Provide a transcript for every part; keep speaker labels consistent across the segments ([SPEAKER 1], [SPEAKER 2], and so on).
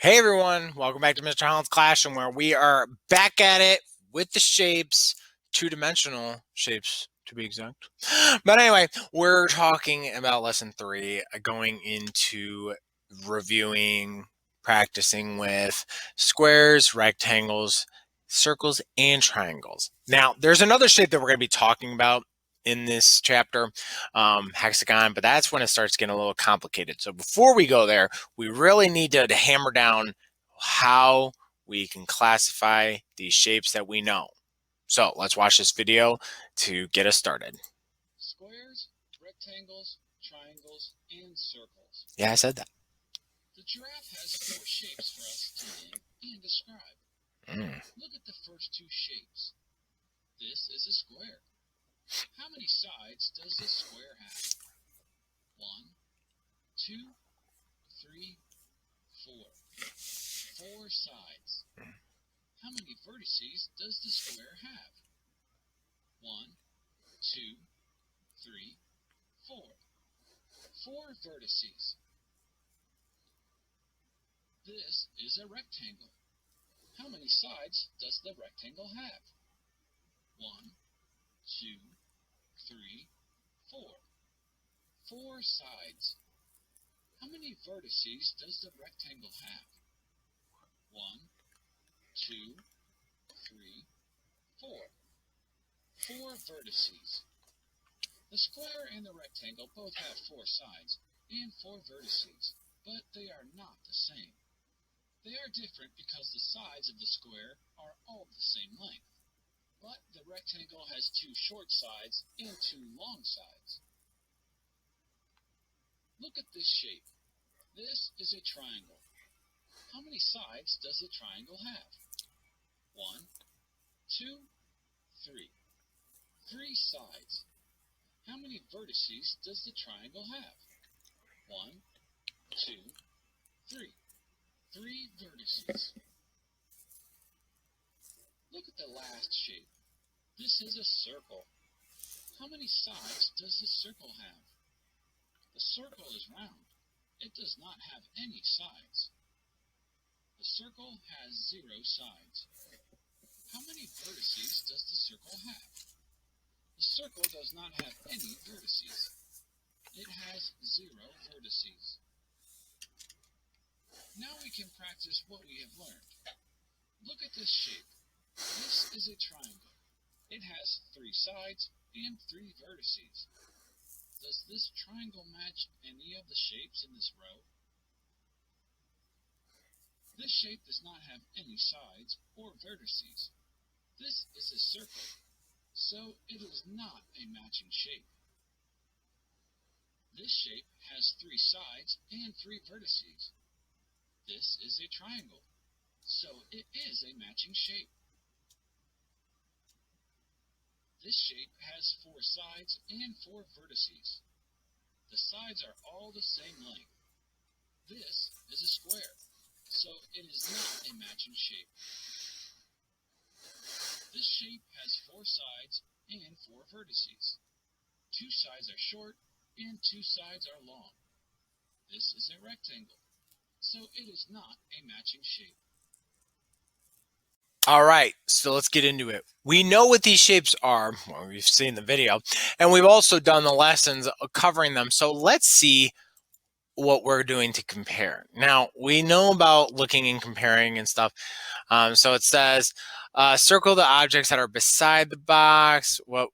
[SPEAKER 1] Hey everyone, welcome back to Mr. Holland's Classroom, where we are back at it with the shapes, two-dimensional shapes to be exact. But anyway, we're talking about lesson 3, going into reviewing, practicing with squares, rectangles, circles, and triangles. Now, there's another shape that we're going to be talking about in this chapter, hexagon, but that's when it starts getting a little complicated. So before we go there, we really need to hammer down how we can classify these shapes that we know. So let's watch this video to get us started.
[SPEAKER 2] Squares, rectangles, triangles, and circles.
[SPEAKER 1] Yeah, I said that.
[SPEAKER 2] The giraffe has 4 shapes for us to name and describe. Look at the first 2 shapes. This is a square. How many sides does this square have? 1, 2, 3, 4. 4 sides. How many vertices does the square have? 1, 2, 3, 4. 4 vertices. This is a rectangle. How many sides does the rectangle have? 1, 2, 3, 4. 4 sides. How many vertices does the rectangle have? 1, 2, 3, 4. 4 vertices. The square and the rectangle both have 4 sides and 4 vertices, but they are not the same. They are different because the sides of the square are all the same length, but the rectangle has 2 short sides and 2 long sides. Look at this shape. This is a triangle. How many sides does the triangle have? 1, 2, 3. 3 sides. How many vertices does the triangle have? 1, 2, 3. 3 vertices. Look at the last shape. This is a circle. How many sides does the circle have? The circle is round. It does not have any sides. The circle has 0 sides. How many vertices does the circle have? The circle does not have any vertices. It has 0 vertices. Now we can practice what we have learned. Look at this shape. This is a triangle. It has 3 sides and 3 vertices. Does this triangle match any of the shapes in this row? This shape does not have any sides or vertices. This is a circle, so it is not a matching shape. This shape has 3 sides and 3 vertices. This is a triangle, so it is a matching shape. This shape has 4 sides and 4 vertices. The sides are all the same length. This is a square, so it is not a matching shape. This shape has 4 sides and 4 vertices. 2 sides are short and 2 sides are long. This is a rectangle, so it is not a matching shape.
[SPEAKER 1] All right, so let's get into it. We know what these shapes are. Well, we've seen the video, and we've also done the lessons covering them. So let's see what we're doing to compare. Now, we know about looking and comparing and stuff. So it says, circle the objects that are beside the box. Well,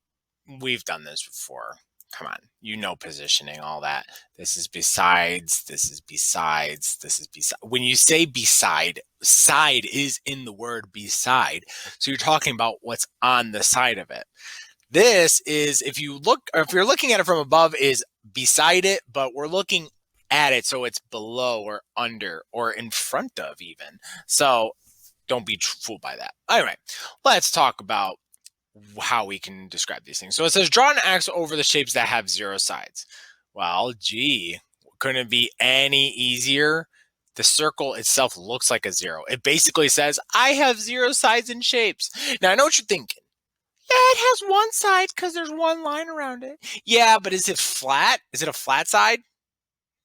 [SPEAKER 1] we've done this before. Come on, you know positioning, all that. This is besides, this is besides, this is beside. When you say beside, side is in the word beside. So you're talking about what's on the side of it. This is, if you're looking at it from above, is beside it, but we're looking at it, so it's below or under or in front of even. So don't be fooled by that. Anyway, let's talk about how we can describe these things. So it says draw an X over the shapes that have 0 sides. Well, gee, couldn't it be any easier? The circle itself looks like a 0. It basically says, I have 0 sides and shapes. Now, I know what you're thinking. Yeah, it has 1 side because there's 1 line around it. Yeah, but is it flat? Is it a flat side?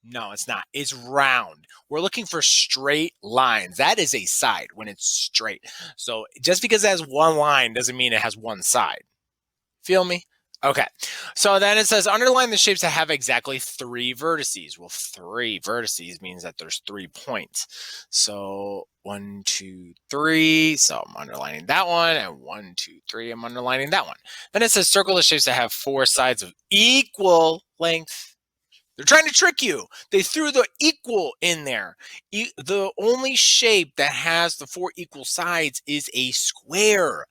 [SPEAKER 1] No, it's not. It's round. We're looking for straight lines. That is a side when it's straight. So just because it has one line doesn't mean it has one side. Feel me? Okay. So then it says underline the shapes that have exactly 3 vertices. Well, 3 vertices means that there's 3 points. So 1, 2, 3. So I'm underlining that one. And 1, 2, 3. I'm underlining that one. Then it says circle the shapes that have 4 sides of equal length. They're trying to trick you. They threw the equal in there. The only shape that has the 4 equal sides is a square.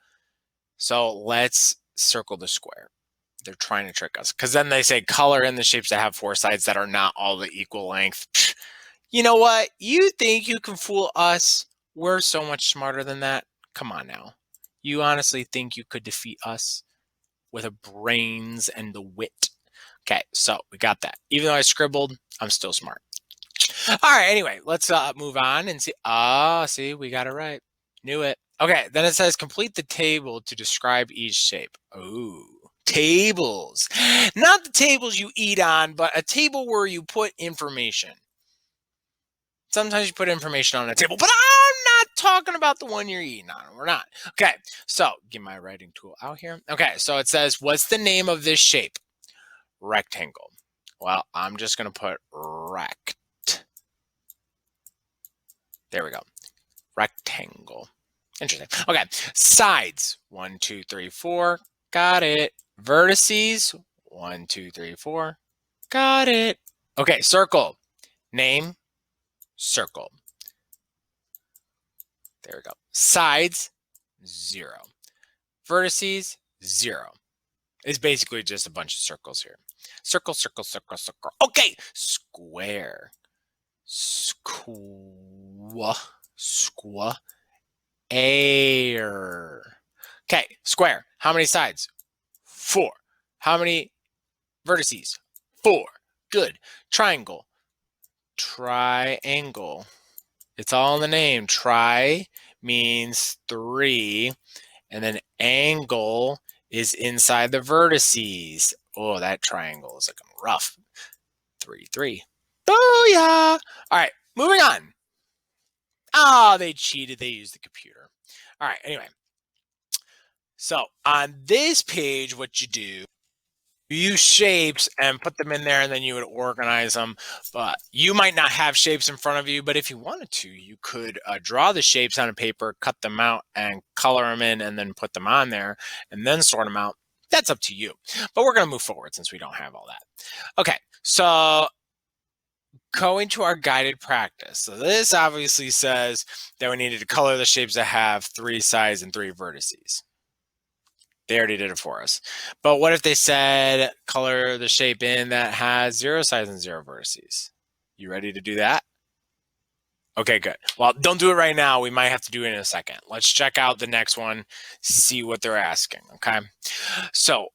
[SPEAKER 1] So let's circle the square. They're trying to trick us because then they say color in the shapes that have 4 sides that are not all the equal length. Pfft. You know what? You think you can fool us? We're so much smarter than that. Come on now. You honestly think you could defeat us with the brains and the wit? Okay, so we got that. Even though I scribbled, I'm still smart. All right, anyway, let's move on and see. See, we got it right. Knew it. Okay, then it says complete the table to describe each shape. Ooh, tables. Not the tables you eat on, but a table where you put information. Sometimes you put information on a table, but I'm not talking about the one you're eating on. We're not. Okay, so get my writing tool out here. Okay, so it says, what's the name of this shape? Rectangle. Well, I'm just going to put rect. There we go. Rectangle. Interesting. Okay. Sides. 1, 2, 3, 4. Got it. Vertices. 1, 2, 3, 4. Got it. Okay. Circle. Name. Circle. There we go. Sides. 0. Vertices. 0. It's basically just a bunch of circles here. Circle, circle, circle, circle. Okay. Square. Square. Air. Okay, square. How many sides? 4. How many vertices? 4. Good. Triangle. Triangle. It's all in the name. Tri means 3, and then angle is inside the vertices. Oh, that triangle is looking rough. 3, 3. Booyah! All right, moving on. Oh, they cheated. They used the computer. All right, anyway. So on this page, what you do, you use shapes and put them in there, and then you would organize them. But you might not have shapes in front of you, but if you wanted to, you could draw the shapes on a paper, cut them out, and color them in, and then put them on there, and then sort them out. That's up to you. But we're going to move forward since we don't have all that. Okay, so going to our guided practice. So this obviously says that we needed to color the shapes that have 3 sides and 3 vertices. They already did it for us. But what if they said color the shape in that has 0 sides and 0 vertices? You ready to do that? Okay, good. Well, don't do it right now. We might have to do it in a second. Let's check out the next one, see what they're asking, okay? So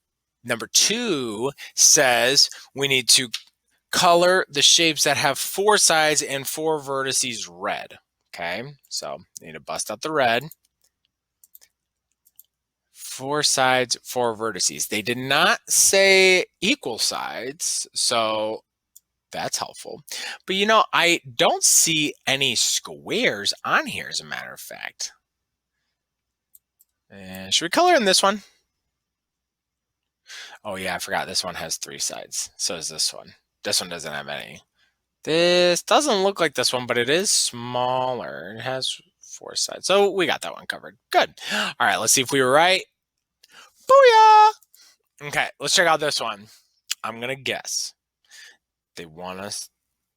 [SPEAKER 1] number 2 says we need to color the shapes that have 4 sides and 4 vertices red. Okay, so you need to bust out the red. 4 sides, 4 vertices. They did not say equal sides, so that's helpful. But you know, I don't see any squares on here, as a matter of fact. And should we color in this one? Oh yeah, I forgot. This one has 3 sides. So does this one. This one doesn't have any. This doesn't look like this one, but it is smaller. It has 4 sides. So we got that one covered. Good. All right, let's see if we were right. Booyah! Okay, let's check out this one. I'm going to guess. They want us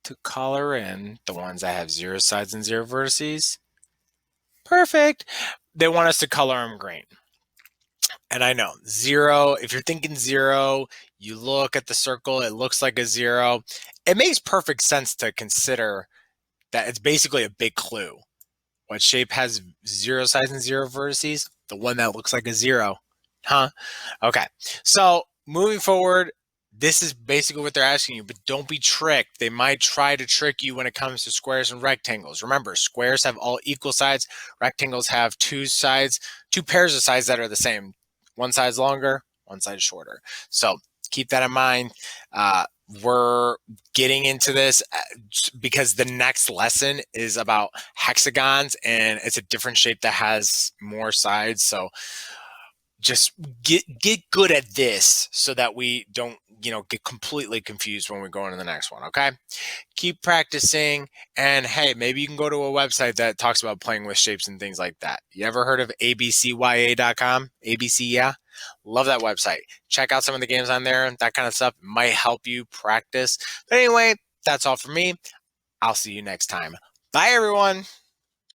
[SPEAKER 1] to color in the ones that have 0 sides and 0 vertices. Perfect. They want us to color them green. And I know, 0, if you're thinking 0, you look at the circle, it looks like a 0. It makes perfect sense to consider that it's basically a big clue. What shape has 0 sides and 0 vertices? The one that looks like a 0. Huh? Okay. So moving forward, this is basically what they're asking you, but don't be tricked. They might try to trick you when it comes to squares and rectangles. Remember, squares have all equal sides. Rectangles have 2 sides, 2 pairs of sides that are the same. One side's longer, one side's shorter. So keep that in mind. we're getting into this because the next lesson is about hexagons, and it's a different shape that has more sides. So just get good at this so that we don't, get completely confused when we go into the next one. Okay, keep practicing, and hey, maybe you can go to a website that talks about playing with shapes and things like that. You ever heard of abcya.com? ABC, yeah, love that website. Check out some of the games on there. That kind of stuff might help you practice. But anyway, that's all for me. I'll see you next time. Bye, everyone.